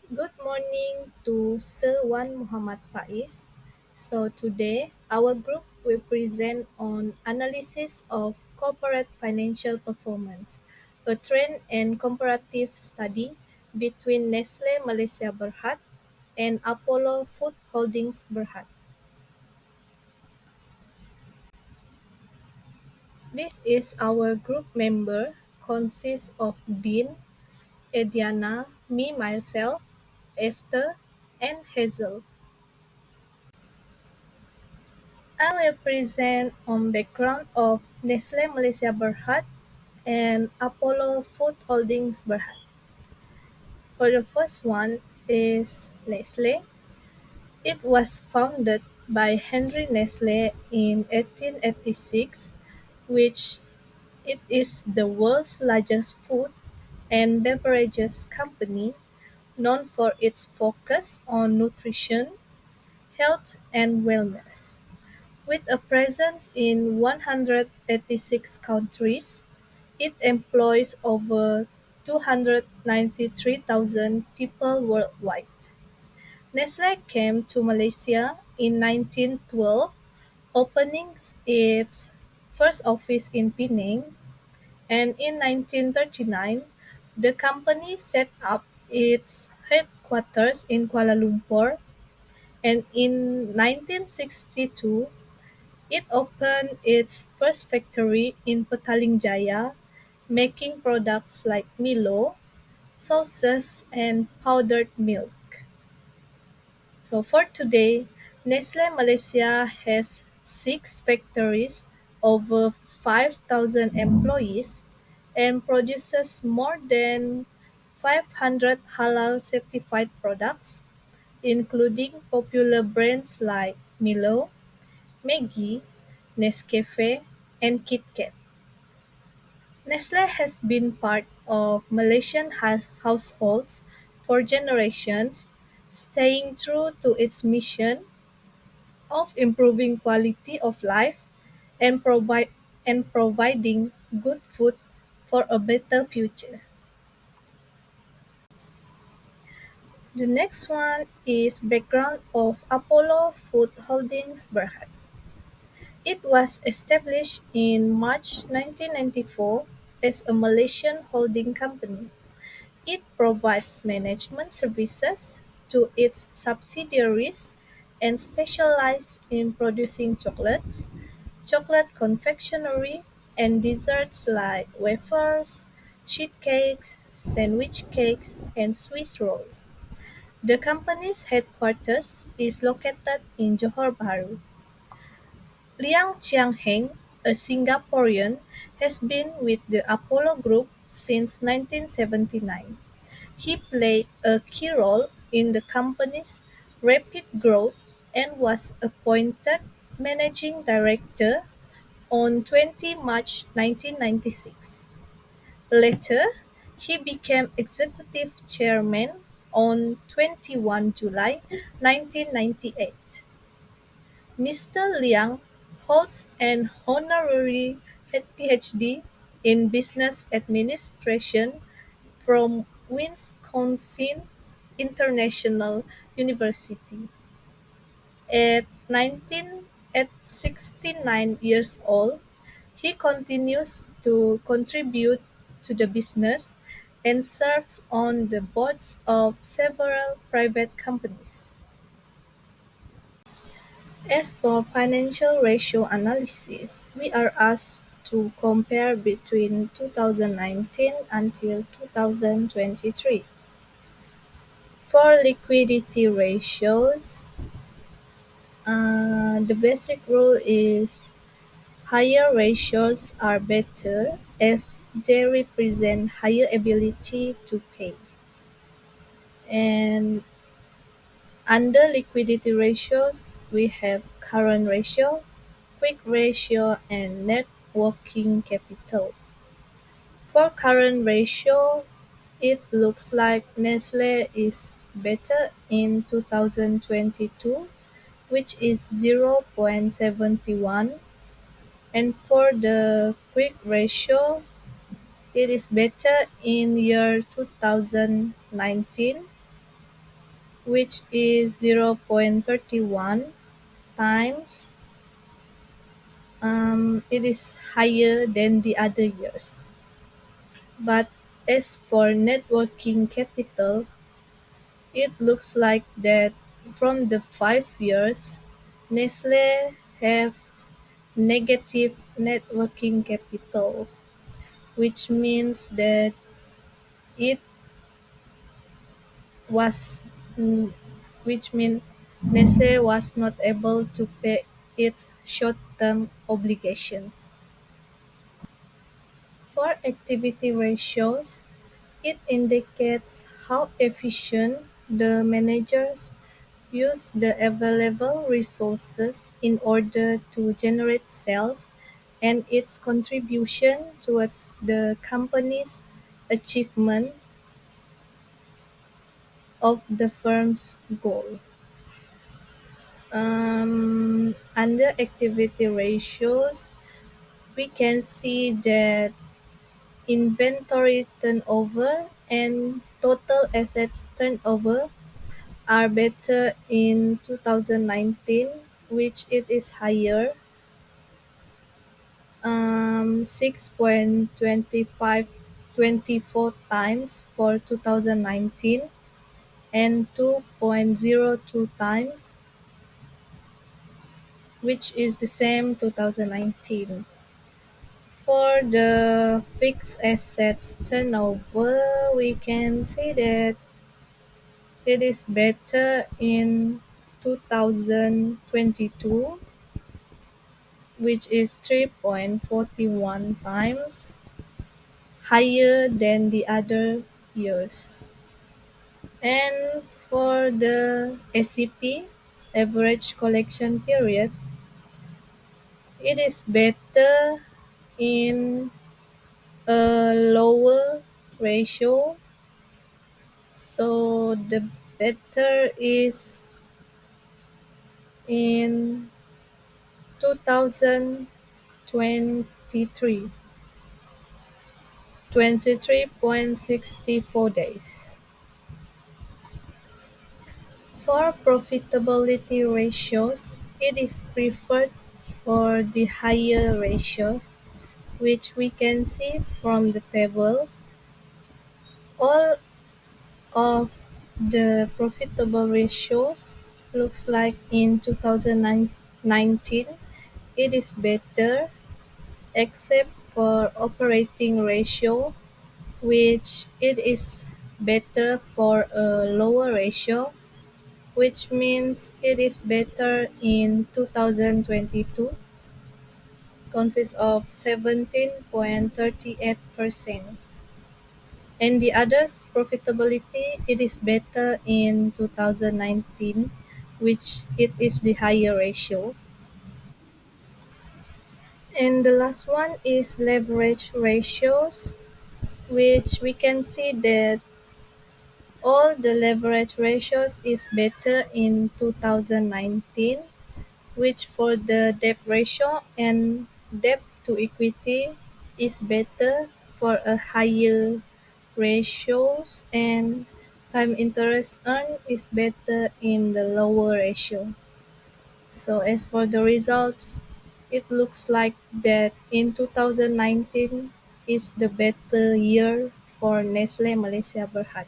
Good morning to Sir Wan Muhammad Faiz. So today our group will present on analysis of corporate financial performance, a trend and comparative study between Nestle Malaysia Berhad and Apollo Food Holdings Berhad. This is our group member consists of Dean, Ediana, me myself, Esther, and Hazel. I will present on background of Nestle Malaysia Berhad and Apollo Food Holdings Berhad. For the first one is Nestle. It was founded by Henry Nestle in 1886, which it is the world's largest food and beverages company known for its focus on nutrition, health, and wellness. With a presence in 186 countries, it employs over 293,000 people worldwide. Nestle came to Malaysia in 1912, opening its first office in Penang, and in 1939, the company set up its headquarters in Kuala Lumpur, and in 1962, it opened its first factory in Petaling Jaya, making products like Milo, sauces, and powdered milk. So for today, Nestle Malaysia has six factories, over 5,000 employees, and produces more than 500 halal certified products, including popular brands like Milo, Maggi, Nescafe, and KitKat. Nestle has been part of Malaysian households for generations, staying true to its mission of improving quality of life and providing good food for a better future. The next one is background of Apollo Food Holdings Berhad. It was established in March 1994 as a Malaysian holding company. It provides management services to its subsidiaries and specializes in producing chocolates, chocolate confectionery, and desserts like wafers, sheet cakes, sandwich cakes, and Swiss rolls. The company's headquarters is located in Johor Bahru. Liang Chiang-heng, a Singaporean, has been with the Apollo Group since 1979. He played a key role in the company's rapid growth and was appointed managing director on 20 March 1996. Later, he became executive chairman on 21 July 1998. Mr. Liang holds an honorary PhD in business administration from Wisconsin International University. At 69 years old, he continues to contribute to the business and serves on the boards of several private companies. As for financial ratio analysis, we are asked to compare between 2019 until 2023. For liquidity ratios, the basic rule is higher ratios are better as they represent higher ability to pay. And under liquidity ratios, we have current ratio, quick ratio, and net working capital. For current ratio, it looks like Nestle is better in 2022, which is 0.71, and for the quick ratio, it is better in year 2019, which is 0.31 times. It is higher than the other years. But as for net working capital, it looks like that from the 5 years, Nestle have negative net working capital, which means that it was mm, which means Nestle was not able to pay its short-term obligations. For activity ratios, it indicates how efficient the managers use the available resources in order to generate sales and its contribution towards the company's achievement of the firm's goal. Under activity ratios, we can see that inventory turnover and total assets turnover are better in 2019, which it is higher, 6.2524 times for 2019 and 2.02 times, which is the same 2019. For the fixed assets turnover, we can see that it is better in 2022, which is 3.41 times higher than the other years. And for the SCP, average collection period, it is better in a lower ratio. So the better is in 2023, 23.64 days. For profitability ratios, it is preferred for the higher ratios, which we can see from the table. All of the profitable ratios looks like in 2019 it is better except for operating ratio, which it is better for a lower ratio, which means it is better in 2022, consists of 17.38%. And the others profitability, it is better in 2019, which it is the higher ratio. And the last one is leverage ratios, which we can see that all the leverage ratios is better in 2019, which for the debt ratio and debt to equity is better for a higher ratios, and time interest earned is better in the lower ratio. So as for the results, it looks like that in 2019 is the better year for Nestle Malaysia Berhad.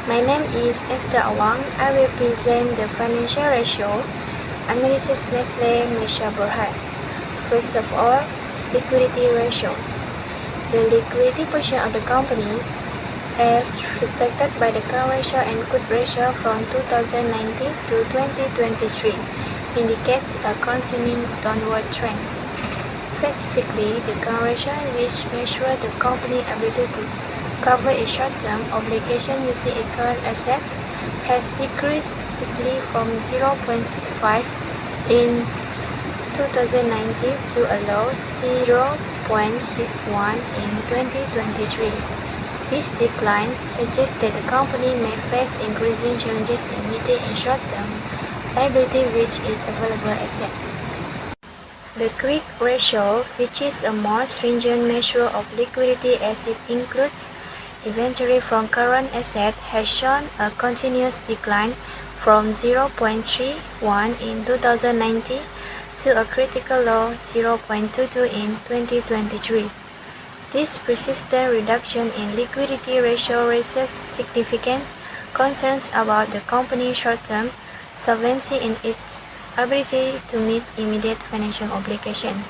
My name is Esther Awang. I will present the financial ratio analysis Nestle Malaysia Berhad. First of all, liquidity ratio. The liquidity portion of the companies, as reflected by the current ratio and quick ratio from 2019 to 2023, indicates a continuing downward trend. Specifically, the current ratio, which measures the company's ability to cover its short-term obligation using its current assets, has decreased steeply from 0.65 in 2019 to a low 0.61 in 2023. This decline suggests that the company may face increasing challenges in meeting its short-term liability with its available assets. The quick ratio, which is a more stringent measure of liquidity as it includes inventory from current assets, has shown a continuous decline from 0.31 in 2019 to a critical low 0.22 in 2023. This persistent reduction in liquidity ratio raises significant concerns about the company's short-term solvency and its ability to meet immediate financial obligations.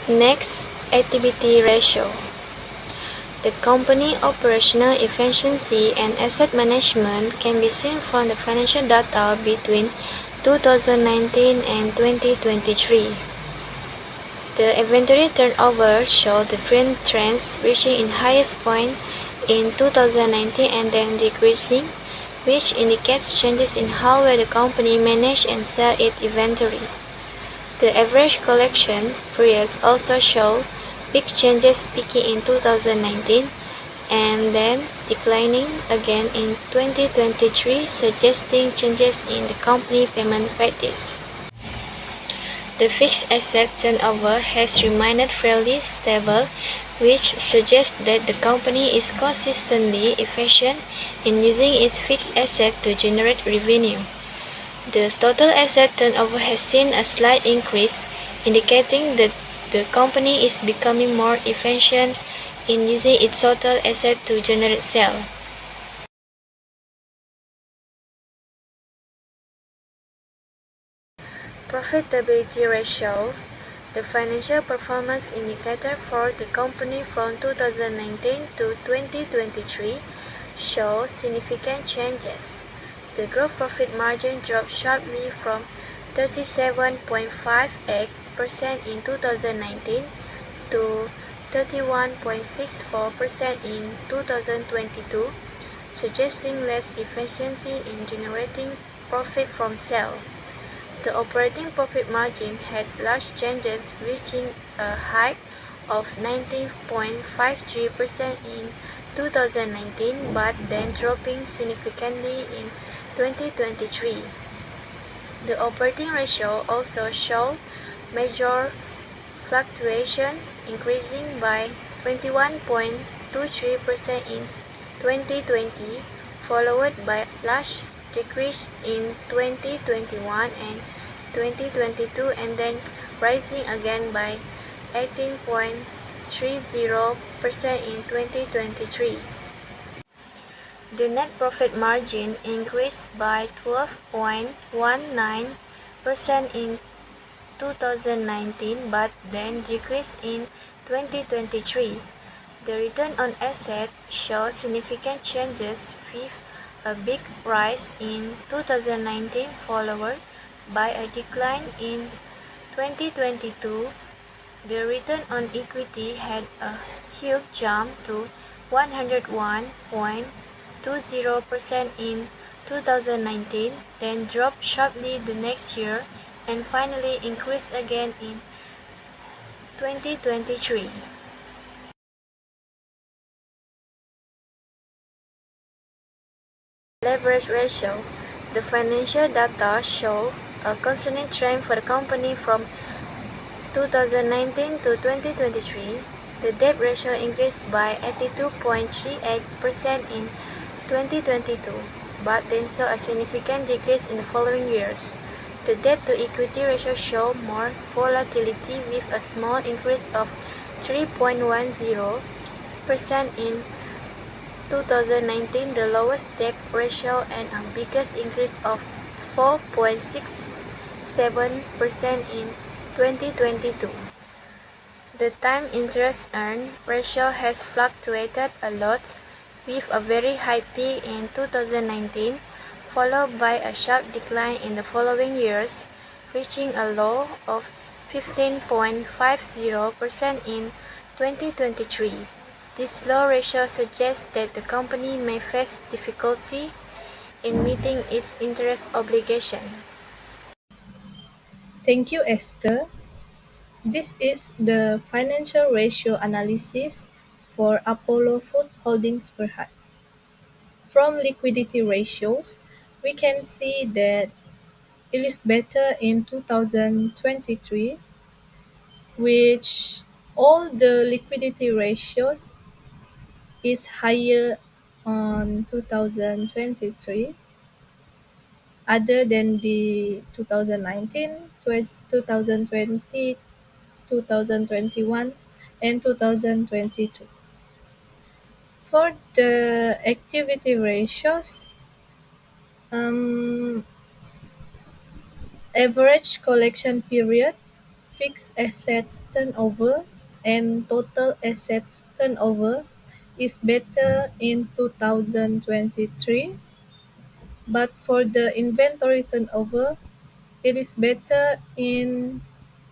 Next, activity ratio. The company operational efficiency and asset management can be seen from the financial data between 2019 and 2023. The inventory turnover showed different trends, reaching its highest point in 2019 and then decreasing, which indicates changes in how well the company manages and sells its inventory. The average collection period also showed big changes, peaking in 2019 and then declining again in 2023, suggesting changes in the company payment practice. The fixed asset turnover has remained fairly stable, which suggests that the company is consistently efficient in using its fixed asset to generate revenue. The total asset turnover has seen a slight increase, indicating that the company is becoming more efficient in using its total asset to generate sales. Profitability ratio, the financial performance indicator for the company from 2019 to 2023, shows significant changes. The gross profit margin dropped sharply from 37.58% in 2019 to 31.64% in 2022, suggesting less efficiency in generating profit from sales. The operating profit margin had large changes, reaching a height of 19.53% in 2019 but then dropping significantly in 2023. The operating ratio also showed major fluctuation, increasing by 21.23% in 2020, followed by a large decrease in 2021 and 2022, and then rising again by 18.30% in 2023. The net profit margin increased by 12.19% in 2019 but then decreased in 2023. The return on assets showed significant changes, with a big rise in 2019 followed by a decline in 2022. The return on equity had a huge jump to 101.20% in 2019, then dropped sharply the next year, and finally increased again in 2023. Leverage ratio. The financial data show a concerning trend for the company from 2019 to 2023. The debt ratio increased by 82.38% in 2022, but then saw a significant decrease in the following years. The debt-to-equity ratio showed more volatility, with a small increase of 3.10% in 2019, the lowest debt ratio, and a biggest increase of 4.67% in 2022. The time interest earned ratio has fluctuated a lot, with a very high peak in 2019, followed by a sharp decline in the following years, reaching a low of 15.50% in 2023. This low ratio suggests that the company may face difficulty in meeting its interest obligation. Thank you, Esther. This is the financial ratio analysis for Apollo Food Holdings Berhad. From liquidity ratios, we can see that it is better in 2023, which all the liquidity ratios is higher on 2023 other than the 2019, 2020, 2021, and 2022. For the activity ratios, um, average collection period, fixed assets turnover, and total assets turnover is better in 2023, but for the inventory turnover, it is better in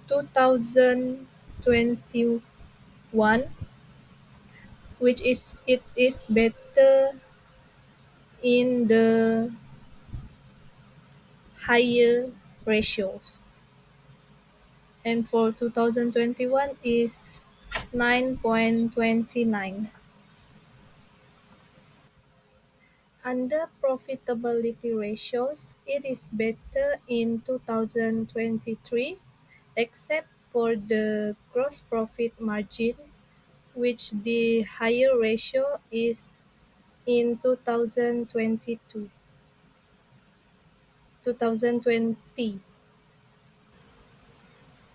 2021, which is it is better in the higher ratios. And for 2021 is 9.29. Under profitability ratios, it is better in 2023 except for the gross profit margin, which the higher ratio is in 2020.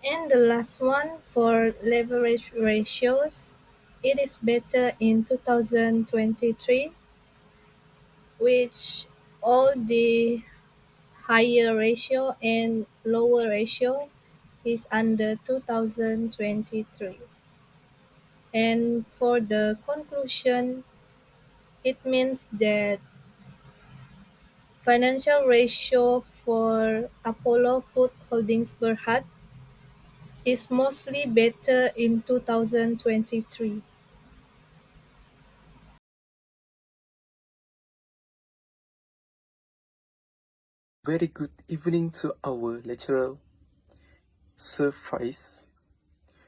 And the last one for leverage ratios, it is better in 2023, which all the higher ratio and lower ratio is under 2023. And for the conclusion, it means that financial ratio for Apollo Food Holdings Berhad is mostly better in 2023. Very good evening to our lecturer, Sir Faiz.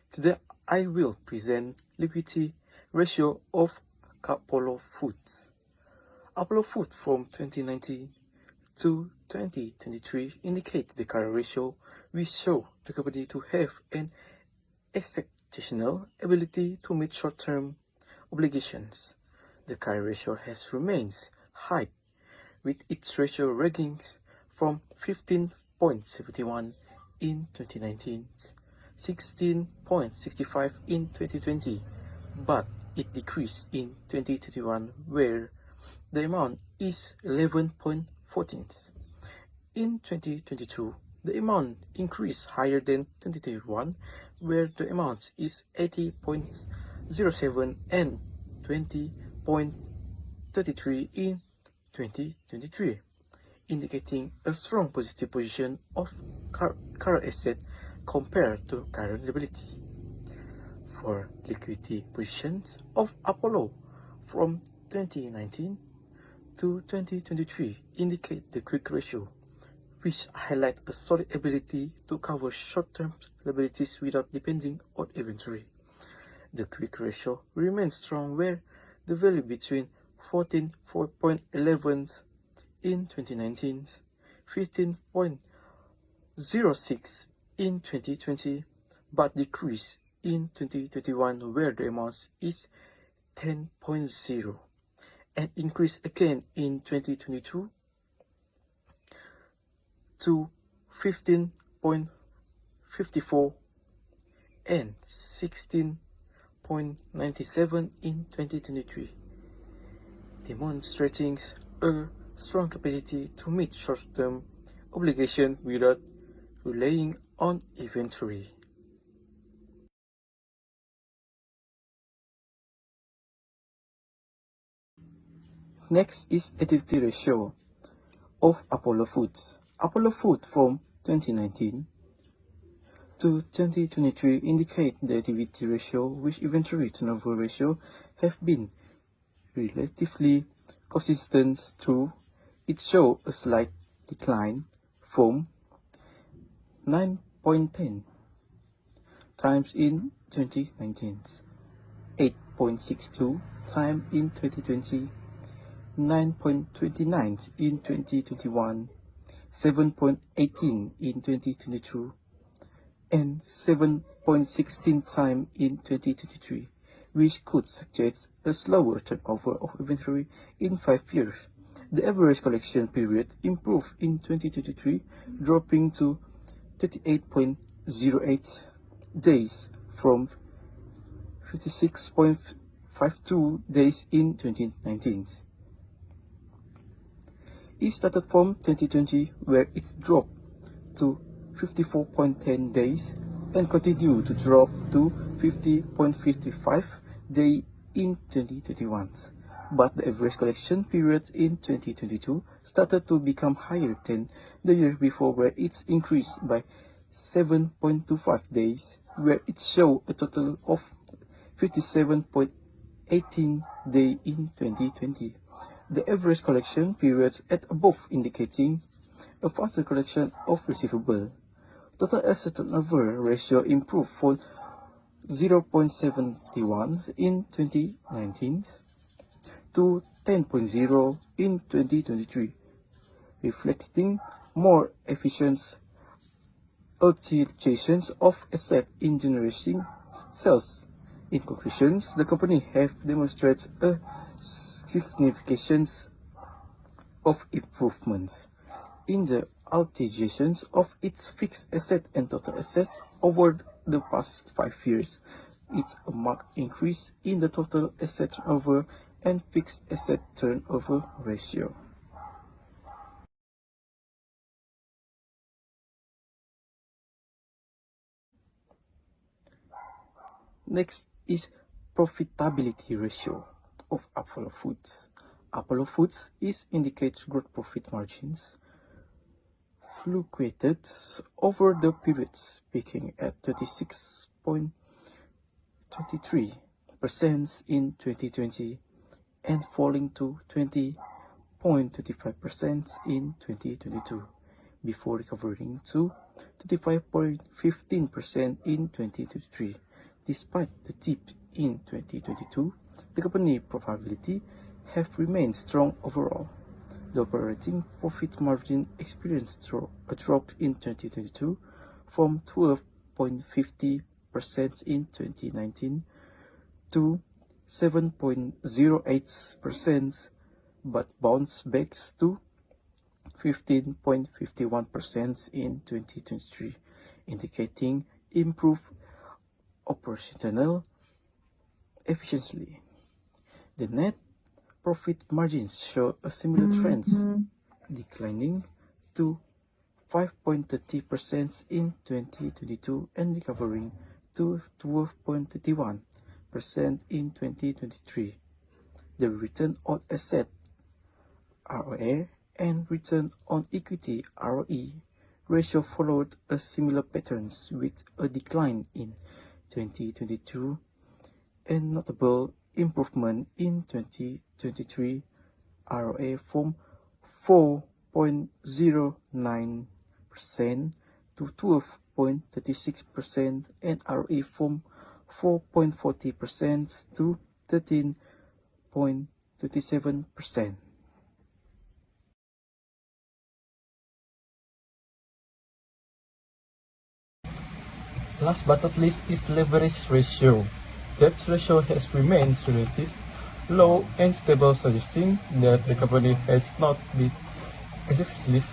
Today I will present liquidity ratio of Apollo Foods. Apollo Food from 2019 to 2023 indicate the current ratio, which show the company to have an exceptional ability to meet short-term obligations. The current ratio has remained high, with its ratio rankings from 15.71 in 2019, 16.65 in 2020, but it decreased in 2021 where the amount is 11.14. In 2022, the amount increased higher than 2021 where the amount is 80.07 and 20.33 in 2023, indicating a strong positive position of current asset compared to current liability. For liquidity positions of Apollo from 2019 to 2023 indicate the quick ratio, which highlight a solid ability to cover short-term liabilities without depending on inventory. The quick ratio remains strong where the value between 14.11 in 2019, 15.06 in 2020, but decreased in 2021 where the amount is 10.0 and increased again in 2022 to 15.54 and 16.97 in 2023, demonstrating a strong capacity to meet short-term obligations without relying on inventory. Next is activity ratio of Apollo Foods. Apollo Food from 2019 to 2023 indicate the activity ratio with inventory turnover ratio have been relatively consistent through it show a slight decline from 9.10 times in 2019, 8.62 times in 2020, 9.29 in 2021, 7.18 in 2022, and 7.16 time in 2023, which could suggest a slower turnover of inventory in 5 years. The average collection period improved in 2023, dropping to 38.08 days from 56.52 days in 2019. It started from 2020, where it dropped to 54.10 days and continued to drop to 50.55 days in 2021. But the average collection period in 2022 started to become higher than the year before, where it increased by 7.25 days, where it showed a total of 57.18 days in 2020. The average collection period at above indicating a faster collection of receivable. Total asset turnover ratio improved from 0.71 in 2019 to 10.0 in 2023, reflecting more efficient utilization of assets in generating sales. In conclusion, the company has demonstrated a significance of improvements in the utilization of its fixed asset and total assets over the past 5 years. It's a marked increase in the total asset turnover and fixed asset turnover ratio. Next is profitability ratio of Apollo Foods. Apollo Foods is indicates gross profit margins fluctuated over the periods, peaking at 36.23% in 2020 and falling to 20.25% in 2022, before recovering to 35.15% in 2023. Despite the dip in 2022, the company profitability have remained strong overall. The operating profit margin experienced a drop in 2022 from 12.50% in 2019 to 7.08%, but bounced back to 15.51% in 2023, indicating improved operational efficiency. The net profit margins show a similar trend, declining to 5.30% in 2022 and recovering to 12.31% in 2023. The return on asset (ROA) and return on equity (ROE) ratio followed a similar patterns, with a decline in 2022 and notable improvement in 2023, ROA from 4.09% to 12.36% and ROE from 4.40% to 13.27%. Last but not least is leverage ratio. Debt ratio has remained relatively low and stable, suggesting that the company has not been excessively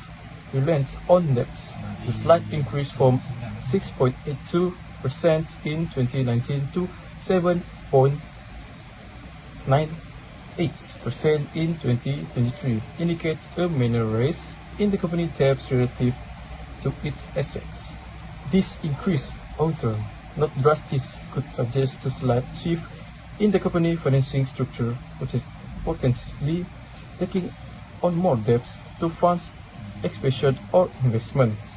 reliant on debts. The slight increase from 6.82% in 2019 to 7.98% in 2023 indicates a minor rise in the company's debt relative to its assets. This increase, although not drastic, could suggest a slight shift in the company financing structure, which is potentially taking on more debts to fund expansion or investments.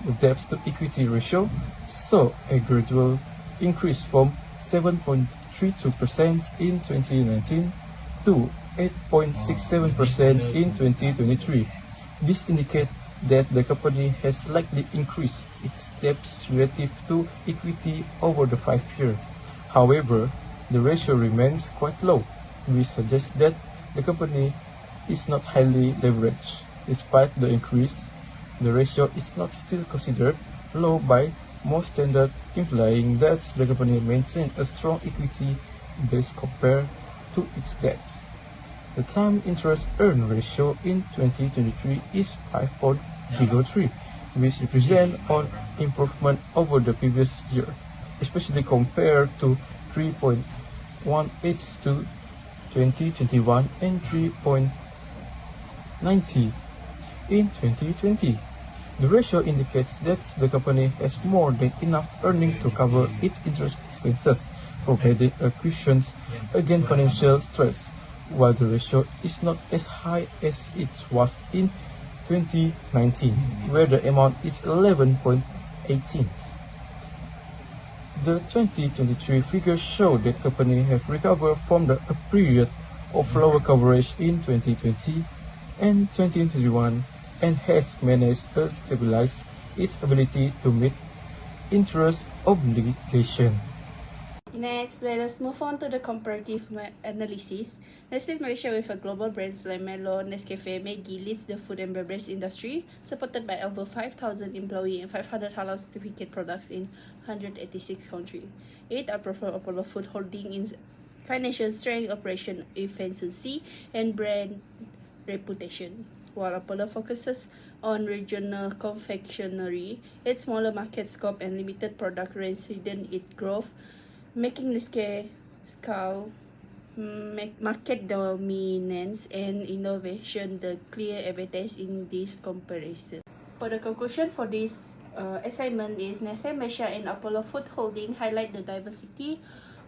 The debt to equity ratio saw a gradual increase from 7.32% in 2019 to 8.67% in 2023. This indicates that the company has slightly increased its debts relative to equity over the 5 years. However, the ratio remains quite low, which suggests that the company is not highly leveraged. Despite the increase, the ratio is not still considered low by most standards, implying that the company maintains a strong equity base compared to its debt. The time interest earned ratio in 2023 is 5.03, which represents an improvement over the previous year, especially compared to 3.18 2021 and 3.90 in 2020. The ratio indicates that the company has more than enough earnings to cover its interest expenses, providing a cushion against financial stress, while the ratio is not as high as it was in 2019, where the amount is 11.18. The 2023 figures show that company have recovered from a period of lower coverage in 2020 and 2021 and has managed to stabilize its ability to meet interest obligation. Next, let us move on to the comparative analysis. Nestle Malaysia, with a global brands like Milo, Nescafe, Maggi, leads the food and beverage industry, supported by over 5,000 employees and 500 halal certificate products in 186 countries. It outperformed Apollo Food Holding in financial strength, operation efficiency, and brand reputation. While Apollo focuses on regional confectionery, its smaller market scope and limited product range hidden its growth, making Nestle scale market dominance and innovation the clear advantage in this comparison. For the conclusion for this assignment is Nestle Malaysia and Apollo Food Holding highlight the diversity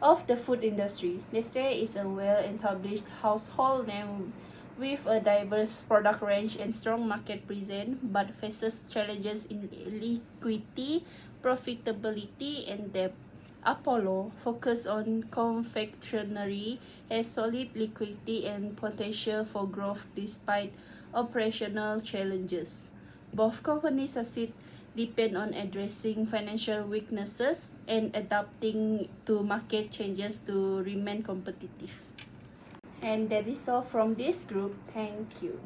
of the food industry. Nestle is a well-established household name with a diverse product range and strong market presence, but faces challenges in liquidity, profitability, and debt. Apollo, focused on confectionery, has solid liquidity and potential for growth despite operational challenges. Both companies succeed depend on addressing financial weaknesses and adapting to market changes to remain competitive. And that is all from this group. Thank you.